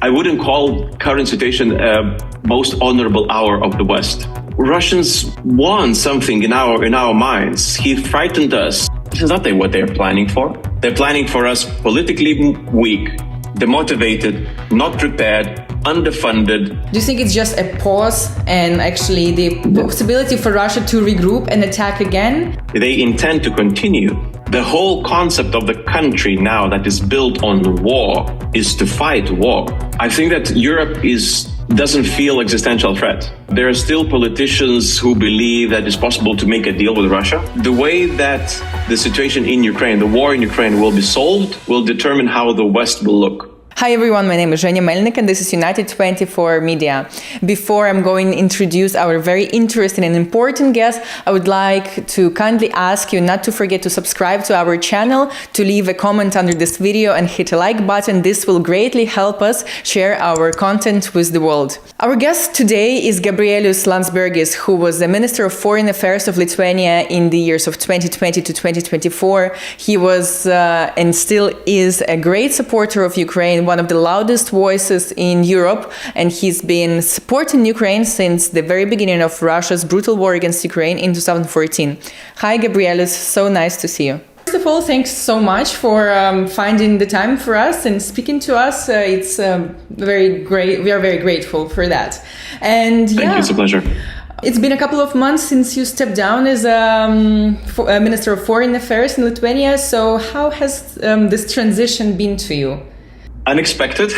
I wouldn't call current situation most honorable hour of the West. Russians want something in our minds. He frightened us. This is not what they're planning for. They're planning for us politically weak, demotivated, not prepared, underfunded. Do you think it's just a pause and actually the possibility for Russia to regroup and attack again? They intend to continue. The whole concept of the country now that is built on war is to fight war. I think that Europe doesn't feel existential threat. There are still politicians who believe that it's possible to make a deal with Russia. The way that the situation in Ukraine, the war in Ukraine will be solved will determine how the West will look. Hi everyone, my name is Zhenya Melnik and this is United24 Media. Before I'm going to introduce our very interesting and important guest, I would like to kindly ask you not to forget to subscribe to our channel, to leave a comment under this video and hit a like button. This will greatly help us share our content with the world. Our guest today is Gabrielius Landsbergis, who was the Minister of Foreign Affairs of Lithuania in the years of 2020 to 2024. He was and still is a great supporter of Ukraine, one of the loudest voices in Europe, and he's been supporting Ukraine since the very beginning of Russia's brutal war against Ukraine in 2014. Hi, Gabrielius, so nice to see you. First of all, thanks so much for finding the time for us and speaking to us. It's very great. We are very grateful for that. And Thank you, it's a pleasure. It's been a couple of months since you stepped down as a Minister of Foreign Affairs in Lithuania. So how has this transition been to you? Unexpected.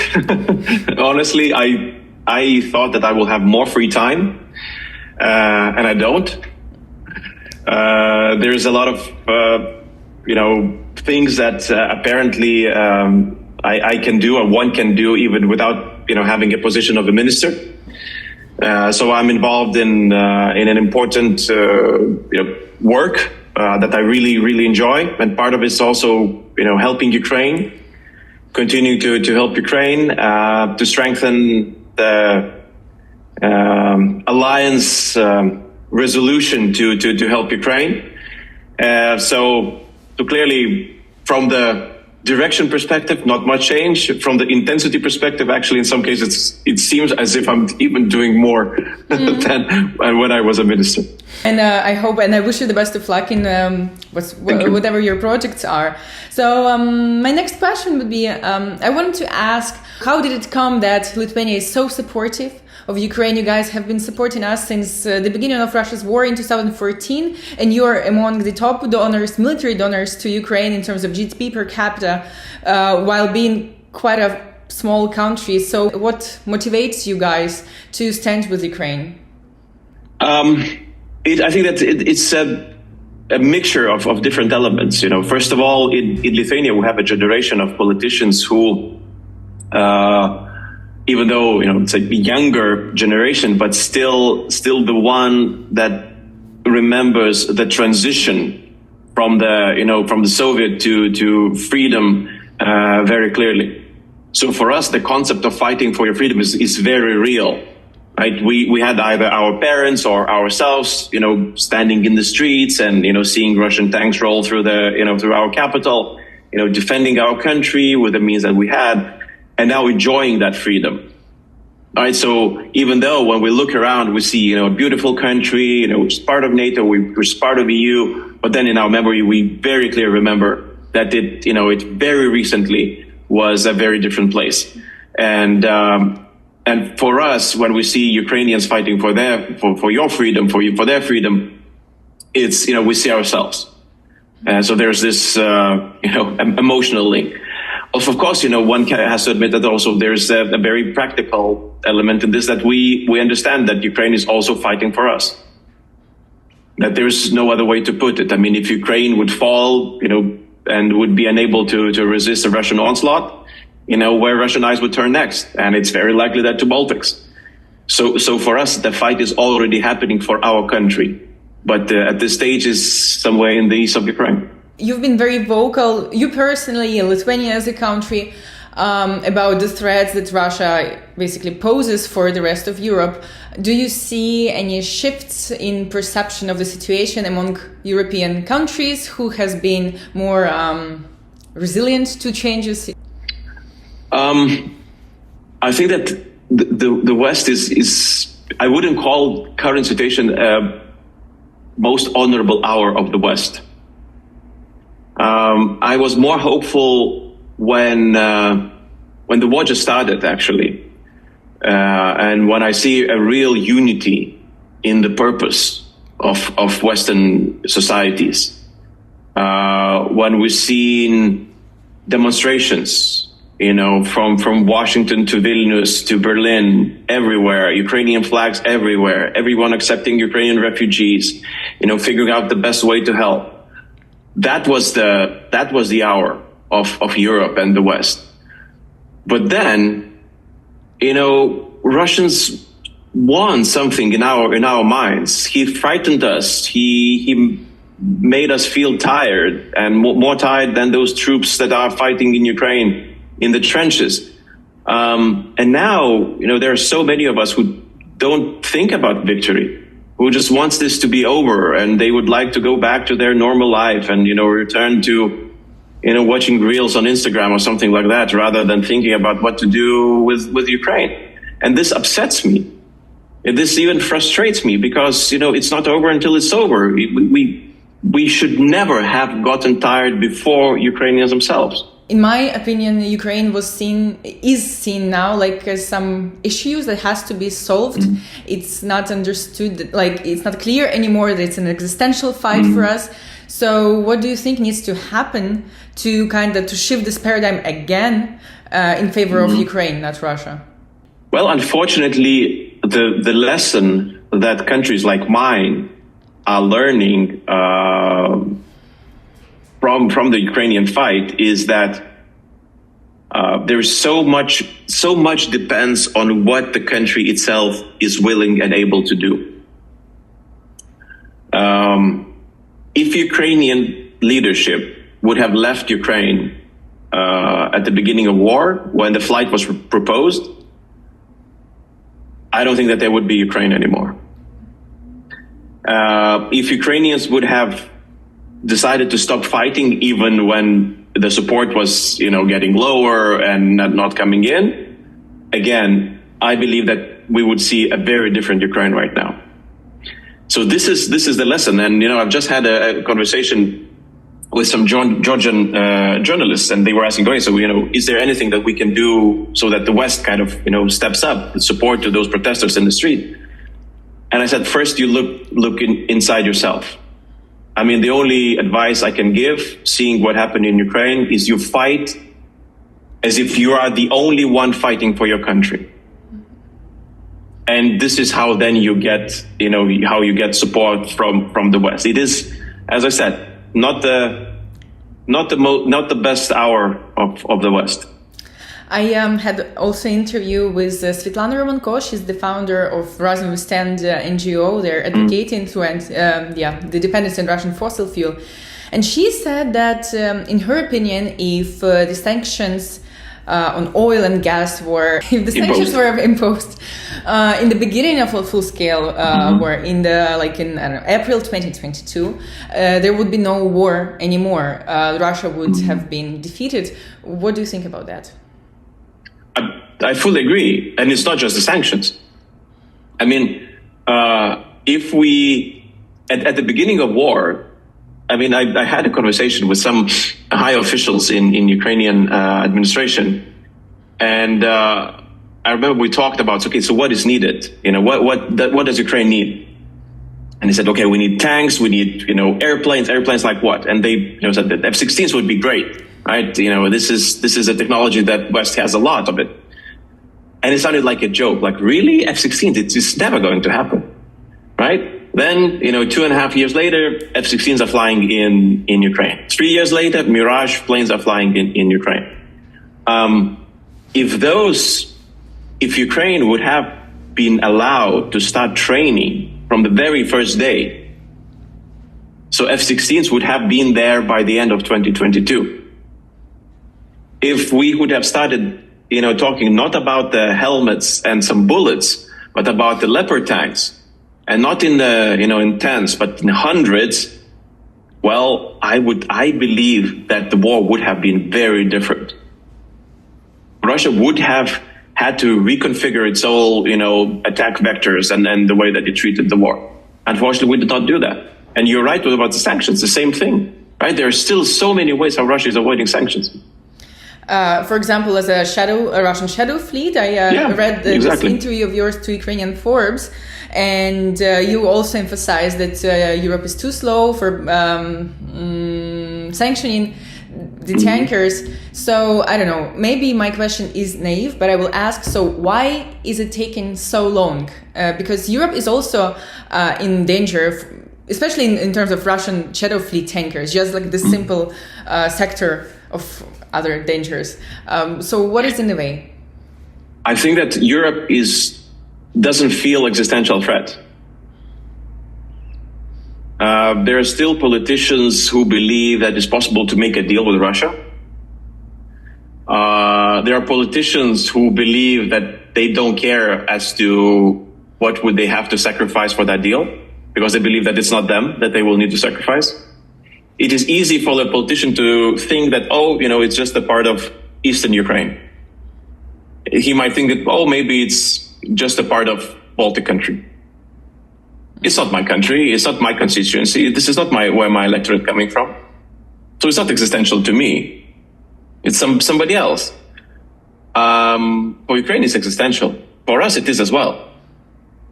Honestly, I thought that I will have more free time, and I don't. There's a lot of things that apparently I can do, or one can do, even without having a position of a minister. So I'm involved in an important work that I really enjoy, and part of it's also helping Ukraine. Continue to help Ukraine, to strengthen the alliance resolution to help Ukraine. So clearly, from the direction perspective, not much change. From the intensity perspective, actually, in some cases, it seems as if I'm even doing more than when I was a minister. And I hope and I wish you the best of luck in whatever your projects are. So my next question would be, I wanted to ask, how did it come that Lithuania is so supportive of Ukraine? You guys have been supporting us since the beginning of Russia's war in 2014, and you are among the top donors, military donors to Ukraine in terms of GDP per capita, while being quite a small country. So what motivates you guys to stand with Ukraine? I think that it's a mixture of different elements. First of all, in Lithuania, we have a generation of politicians who, even though it's a younger generation, but still the one that remembers the transition from the Soviet to freedom very clearly. So for us, the concept of fighting for your freedom is very real. Right, we had either our parents or ourselves, standing in the streets and seeing Russian tanks roll through through our capital, defending our country with the means that we had, and now enjoying that freedom. All right, so even though when we look around, we see a beautiful country, which is part of NATO, we're part of EU, but then in our memory, we very clearly remember that it very recently was a very different place, and for us, when we see Ukrainians fighting for your freedom, for their freedom, it's we see ourselves. So there's this emotional link. Also, of course, one has to admit that also there's a very practical element in this, that we understand that Ukraine is also fighting for us. That there's no other way to put it. I mean, if Ukraine would fall, and would be unable to resist a Russian onslaught, where Russian eyes would turn next, and it's very likely that to Baltics. So for us, the fight is already happening for our country, but at this stage is somewhere in the east of Ukraine. You've been very vocal, you personally, Lithuania as a country, about the threats that Russia basically poses for the rest of Europe. Do you see any shifts in perception of the situation among European countries who has been more I think that the West is I wouldn't call current situation most honorable hour of the West. I was more hopeful when the war just started, actually, and when I see a real unity in the purpose of Western societies, when we've seen demonstrations, from Washington to Vilnius to Berlin, everywhere, Ukrainian flags everywhere, everyone accepting Ukrainian refugees, figuring out the best way to help. That was the hour of Europe and the West. But then, Russians won something in our minds. He frightened us. He made us feel tired, and more tired than those troops that are fighting in Ukraine in the trenches. And now, there are so many of us who don't think about victory, who just wants this to be over, and they would like to go back to their normal life and, return to, watching reels on Instagram or something like that, rather than thinking about what to do with Ukraine. And this upsets me. This even frustrates me because, it's not over until it's over. We should never have gotten tired before Ukrainians themselves. In my opinion, Ukraine is seen now like some issues that has to be solved. It's not understood, it's not clear anymore that it's an existential fight for us. So what do you think needs to happen to to shift this paradigm again in favor of Ukraine, not Russia? Well, unfortunately, the lesson that countries like mine are learning from the Ukrainian fight is that there's so much depends on what the country itself is willing and able to do. If Ukrainian leadership would have left Ukraine at the beginning of war, when the flight was proposed, I don't think that there would be Ukraine anymore. If Ukrainians would have decided to stop fighting even when the support was, getting lower and not coming in, again, I believe that we would see a very different Ukraine right now. So this is the lesson. And, I've just had a conversation with some Georgian journalists, and they were asking, so, is there anything that we can do so that the West kind of, steps up with support to those protesters in the street? And I said, first, you look inside yourself. I mean, the only advice I can give, seeing what happened in Ukraine, is you fight as if you are the only one fighting for your country. And this is how then you get, how you get support from the West. It is, as I said, not the best hour of the West. I had also an interview with Svetlana Romanko. She's the founder of Razum We Stand NGO. They're advocating the dependence on Russian fossil fuel. And she said that, in her opinion, if the sanctions on oil and gas were imposed in the beginning of a full-scale war, in April 2022, there would be no war anymore. Russia would have been defeated. What do you think about that? I fully agree. And it's not just the sanctions. I mean, if we, at the beginning of war, I had a conversation with some high officials in Ukrainian administration. And I remember we talked about, okay, so what is needed? What does Ukraine need? And they said, okay, we need tanks, we need, airplanes like what? And they said that F-16s would be great, right? This is a technology that West has a lot of it. And it sounded like a joke, like really F-16s, it's never going to happen, right? Then, 2.5 years later, F-16s are flying in Ukraine. 3 years later, Mirage planes are flying in Ukraine. If Ukraine would have been allowed to start training from the very first day, so F-16s would have been there by the end of 2022. If we would have started, talking not about the helmets and some bullets, but about the Leopard tanks, and not in the, in tens, but in hundreds, well, I believe that the war would have been very different. Russia would have had to reconfigure its whole, attack vectors and the way that it treated the war. Unfortunately, we did not do that. And you're right about the sanctions, the same thing, right? There are still so many ways how Russia is avoiding sanctions. For example, as a Russian shadow fleet, I read this interview of yours to Ukrainian Forbes, and you also emphasized that Europe is too slow for sanctioning the tankers. So I don't know, maybe my question is naive, but I will ask, so why is it taking so long? Because Europe is also in danger, especially in terms of Russian shadow fleet tankers, just like the simple sector of other dangers. So what is in the way? I think that Europe doesn't feel existential threat. There are still politicians who believe that it's possible to make a deal with Russia. There are politicians who believe that they don't care as to what would they have to sacrifice for that deal, because they believe that it's not them that they will need to sacrifice. It is easy for a politician to think that, it's just a part of Eastern Ukraine. He might think that, maybe it's just a part of Baltic country. It's not my country. It's not my constituency. This is not where my electorate coming from. So it's not existential to me. It's somebody else. For Ukraine, it's existential. For us, it is as well.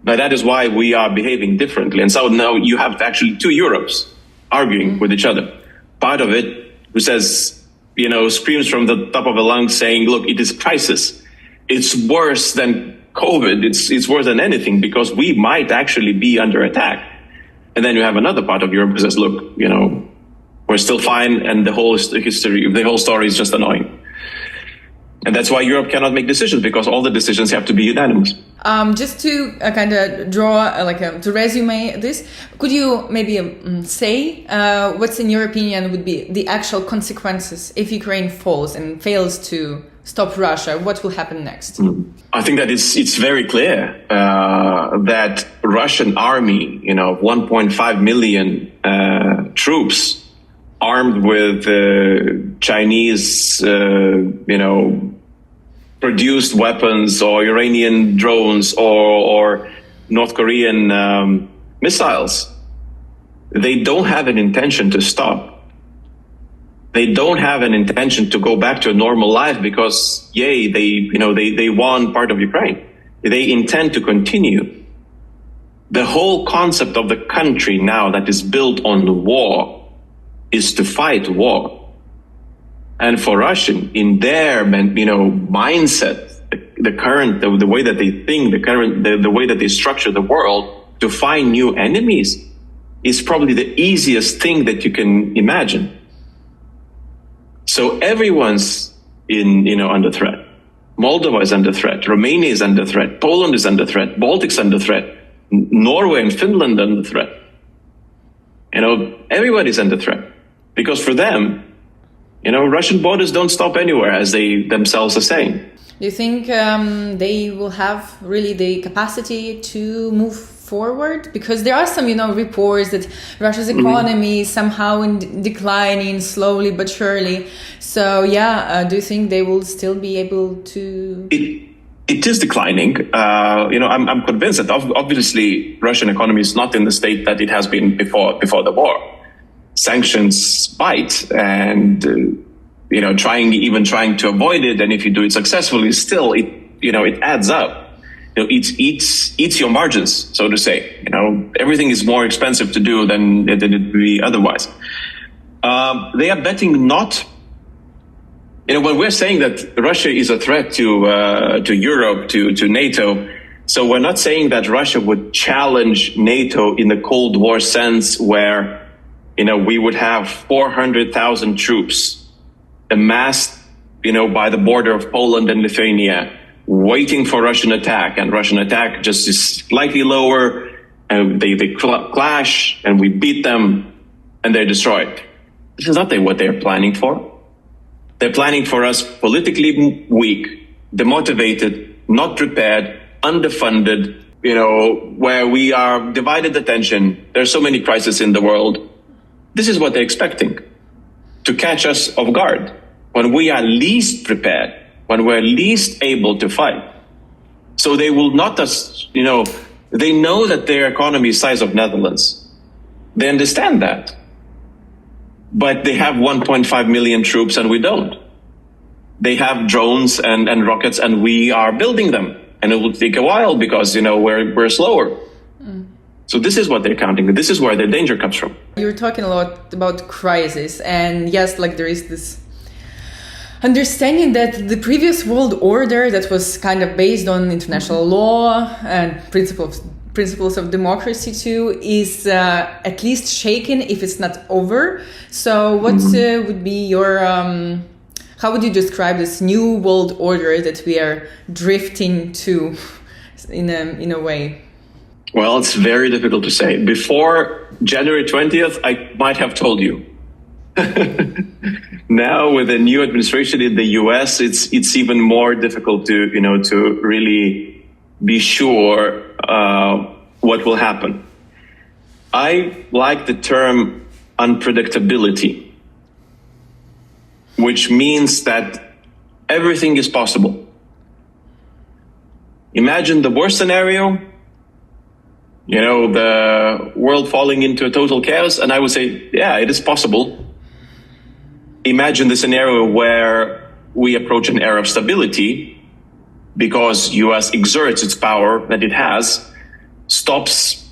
But that is why we are behaving differently. And so now you have actually two Europes arguing with each other. Part of it who says, screams from the top of the lungs saying, look, it is crisis. It's worse than COVID. It's worse than anything because we might actually be under attack. And then you have another part of Europe who says, look, we're still fine. And the whole story is just annoying. And that's why Europe cannot make decisions, because all the decisions have to be unanimous. Just to kind of draw, to resume this, could you maybe say what's in your opinion would be the actual consequences if Ukraine falls and fails to stop Russia? What will happen next? I think that it's very clear that Russian army, 1.5 million troops armed with Chinese, produced weapons or Iranian drones or North Korean missiles, they don't have an intention to stop. They don't have an intention to go back to a normal life because, they won part of Ukraine. They intend to continue. The whole concept of the country now that is built on war is to fight war. And for Russian, in their mindset, the way that they think, the way that they structure the world, to find new enemies is probably the easiest thing that you can imagine. So everyone's under threat. Moldova is under threat. Romania is under threat. Poland is under threat. Baltics under threat. Norway and Finland under threat. Everybody's under threat. Because for them, Russian borders don't stop anywhere, as they themselves are saying. Do you think they will have really the capacity to move forward? Because there are some, reports that Russia's economy is somehow declining slowly but surely. So, do you think they will still be able to? It is declining. I'm convinced that obviously Russian economy is not in the state that it has been before the war. Sanctions bite, and trying to avoid it, and if you do it successfully, still it adds up. It eats your margins, so to say. Everything is more expensive to do than it would be otherwise. They are betting not. When we're saying that Russia is a threat to Europe, to NATO, so we're not saying that Russia would challenge NATO in the Cold War sense, where we would have 400,000 troops amassed, by the border of Poland and Lithuania, waiting for Russian attack, and Russian attack just is slightly lower, and they clash, and we beat them, and they're destroyed. This is not what they're planning for. They're planning for us politically weak, demotivated, not prepared, underfunded, where we are divided attention. There's so many crises in the world. This is what they're expecting, to catch us off guard when we are least prepared, when we're least able to fight. So they will not, they know that their economy is the size of Netherlands. They understand that. But they have 1.5 million troops and we don't. They have drones and rockets and we are building them. And it will take a while because, we're slower. So this is what they're counting. This is where the danger comes from. You're talking a lot about crisis. And yes, there is this understanding that the previous world order that was kind of based on international law and principles of democracy too is at least shaken if it's not over. So what would be your... how would you describe this new world order that we are drifting to in a way? Well, it's very difficult to say. Before January 20th, I might have told you. Now, with the new administration in the US, it's even more difficult to really be sure what will happen. I like the term unpredictability, which means that everything is possible. Imagine the worst scenario, the world falling into a total chaos, and I would say, yeah, it is possible. Imagine the scenario where we approach an era of stability because US exerts its power that it has, stops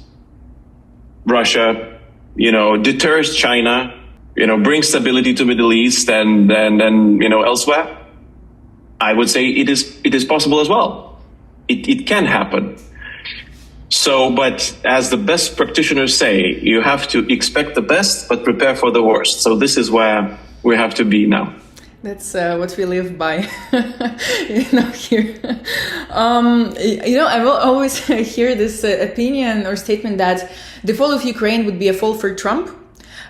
Russia, deters China, brings stability to Middle East and elsewhere. I would say it is possible as well. It can happen. So, but as the best practitioners say, you have to expect the best, but prepare for the worst. So this is where we have to be now. That's what we live by, here. I will always hear this opinion or statement that the fall of Ukraine would be a fall for Trump.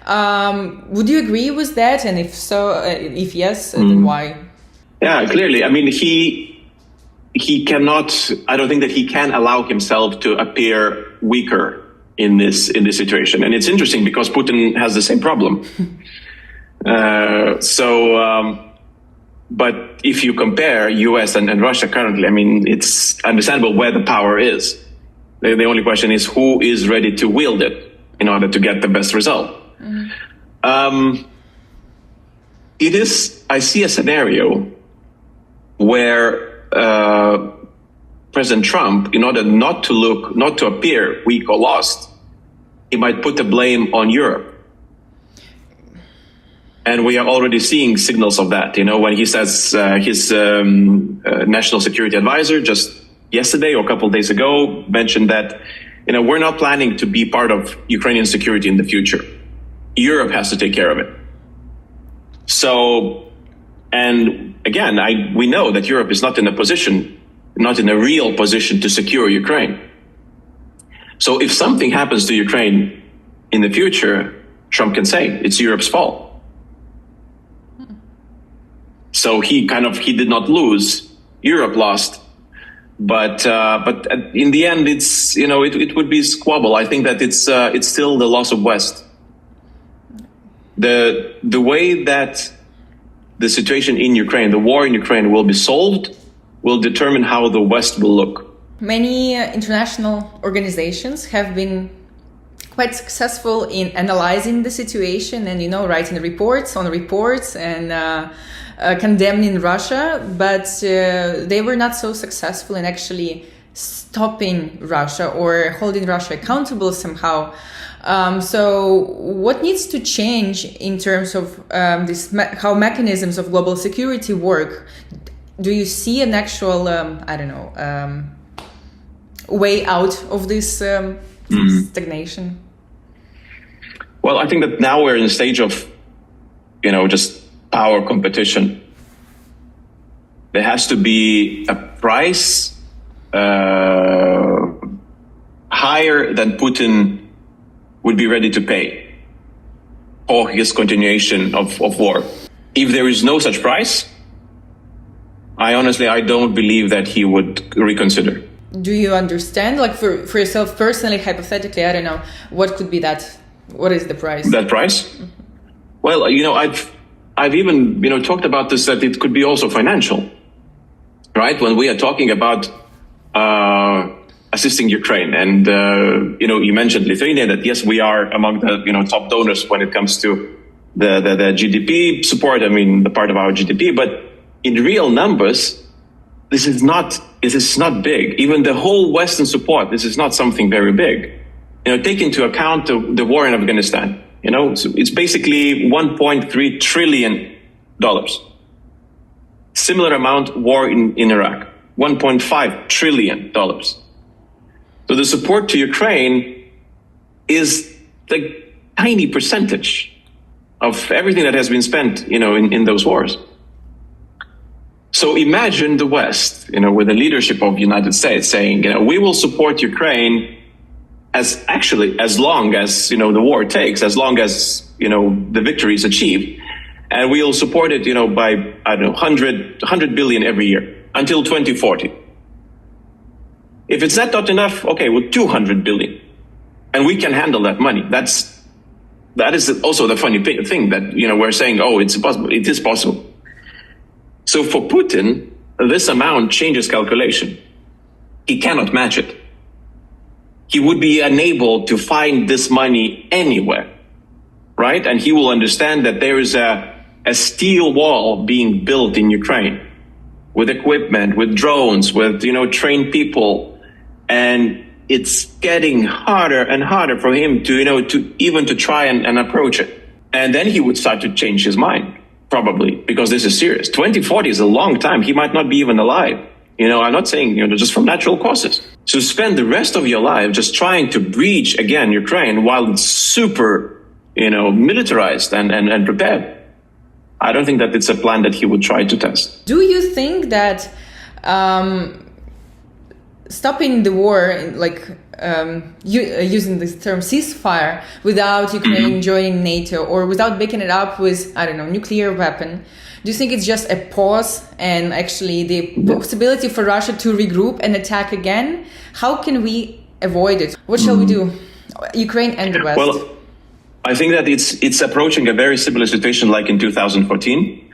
Would you agree with that? And if so, if yes, then why? Yeah, clearly. I mean, he cannot, I don't think that he can allow himself to appear weaker in this situation. And it's interesting because Putin has the same problem. But if you compare US and Russia currently, I mean, it's understandable where the power is. The only question is who is ready to wield it in order to get the best result. I see a scenario where President Trump, in order not to appear weak or lost, he might put the blame on Europe. And we are already seeing signals of that. When he says his national security advisor just yesterday or a couple of days ago mentioned that, we're not planning to be part of Ukrainian security in the future. Europe has to take care of it. So, and again, we know that Europe is not in a real position to secure Ukraine. So if something happens to Ukraine in the future, Trump can say it's Europe's fault. So he did not lose. Europe lost, but in the end, it's it would be a squabble. I think that it's still the loss of West. The way that the situation in Ukraine, the war in Ukraine, will be solved, will determine how the West will look. Many international organizations have been quite successful in analyzing the situation and writing reports and condemning Russia, but they were not so successful in actually stopping Russia or holding Russia accountable somehow. So what needs to change in terms of how mechanisms of global security work? Do you see an actual, way out of this stagnation? Well, I think that now we're in a stage of, just power competition. There has to be a price higher than Putin would be ready to pay for his continuation of war. If there is no such price, I don't believe that he would reconsider. Do you understand, for yourself personally, hypothetically, I don't know, what could be that? What is the price? That price? Mm-hmm. Well, I've even, talked about this, that it could be also financial, right? When we are talking about assisting Ukraine. And, you mentioned Lithuania, that yes, we are among the, top donors when it comes to the GDP support. I mean, the part of our GDP, but in real numbers, this is not big. Even the whole Western support, this is not something very big. Take into account the war in Afghanistan. So it's basically $1.3 trillion. Similar amount war in Iraq, $1.5 trillion. So the support to Ukraine is the tiny percentage of everything that has been spent, in those wars. So imagine the West, with the leadership of the United States saying, we will support Ukraine as long as, the war takes, as long as, the victory is achieved. And we'll support it, by, 100 billion every year until 2040. If it's not enough, okay, well, 200 billion. And we can handle that money. That is also the funny thing that, we're saying, oh, it's possible. It is possible. So for Putin, this amount changes calculation. He cannot match it. He would be unable to find this money anywhere, right? And he will understand that there is a steel wall being built in Ukraine with equipment, with drones, with, trained people. And it's getting harder and harder for him to try and approach it. And then he would start to change his mind. Probably, because this is serious. 2040 is a long time. He might not be even alive. I'm not saying, just from natural causes. So spend the rest of your life just trying to breach again Ukraine while it's super, militarized and prepared. I don't think that it's a plan that he would try to test. Do you think that stopping the war, using this term ceasefire, without Ukraine joining NATO or without backing it up with, nuclear weapon, do you think it's just a pause and actually the possibility for Russia to regroup and attack again? How can we avoid it? What shall we do? Ukraine and the West. Well, I think that it's approaching a very similar situation like in 2014.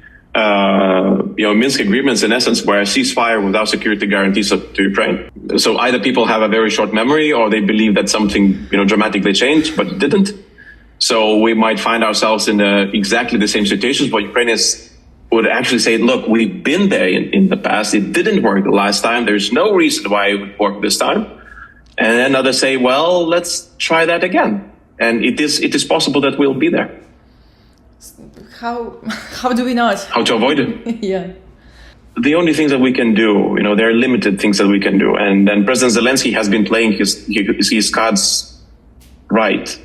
Minsk agreements, in essence, were a ceasefire without security guarantees to Ukraine. So either people have a very short memory or they believe that something, dramatically changed, but it didn't. So we might find ourselves in exactly the same situations where Ukrainians would actually say, look, we've been there in the past. It didn't work the last time. There's no reason why it would work this time. And then others say, well, let's try that again. And it is possible that we'll be there. How do we not? How to avoid it? Yeah. The only things that we can do, there are limited things that we can do. And then President Zelensky has been playing his cards right.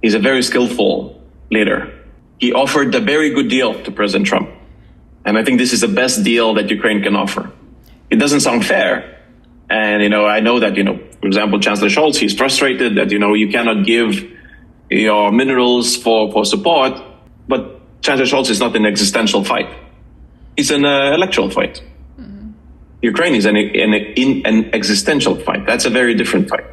He's a very skillful leader. He offered a very good deal to President Trump. And I think this is the best deal that Ukraine can offer. It doesn't sound fair. And, I know that, for example, Chancellor Scholz, he's frustrated that, you cannot give your minerals for support. But Chancellor Scholz is not an existential fight. It's an electoral fight. Mm-hmm. Ukraine is an existential fight. That's a very different fight.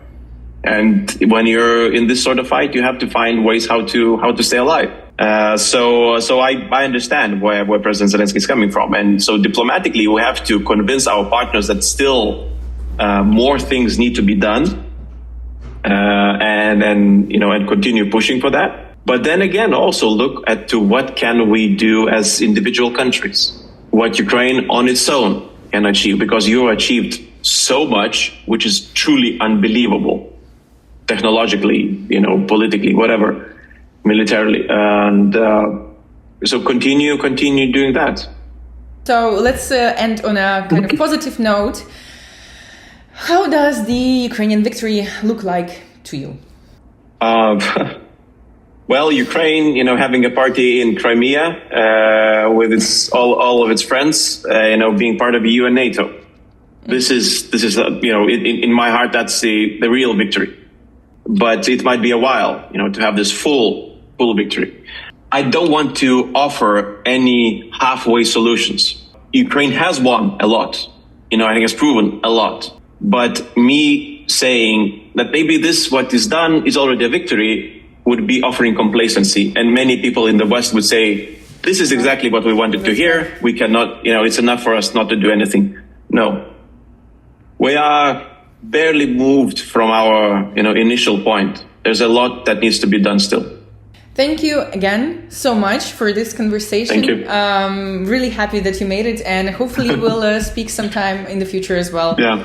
And when you're in this sort of fight, you have to find ways how to stay alive. So I understand where President Zelensky is coming from. And so diplomatically, we have to convince our partners that still more things need to be done. And continue pushing for that. But then again, also look to what can we do as individual countries, what Ukraine on its own can achieve, because you achieved so much, which is truly unbelievable, technologically, politically, whatever, militarily. And so continue doing that. So let's end on a kind of positive note. How does the Ukrainian victory look like to you? Well, Ukraine, having a party in Crimea with all of its friends, being part of EU and NATO. This is in my heart, that's the real victory. But it might be a while, to have this full victory. I don't want to offer any halfway solutions. Ukraine has won a lot. I think it's proven a lot. But me saying that maybe what is done is already a victory would be offering complacency. And many people in the West would say, this is exactly what we wanted to hear. We cannot, it's enough for us not to do anything. No. We are barely moved from our, initial point. There's a lot that needs to be done still. Thank you again so much for this conversation. Thank you. Really happy that you made it, and hopefully we'll speak sometime in the future as well. Yeah.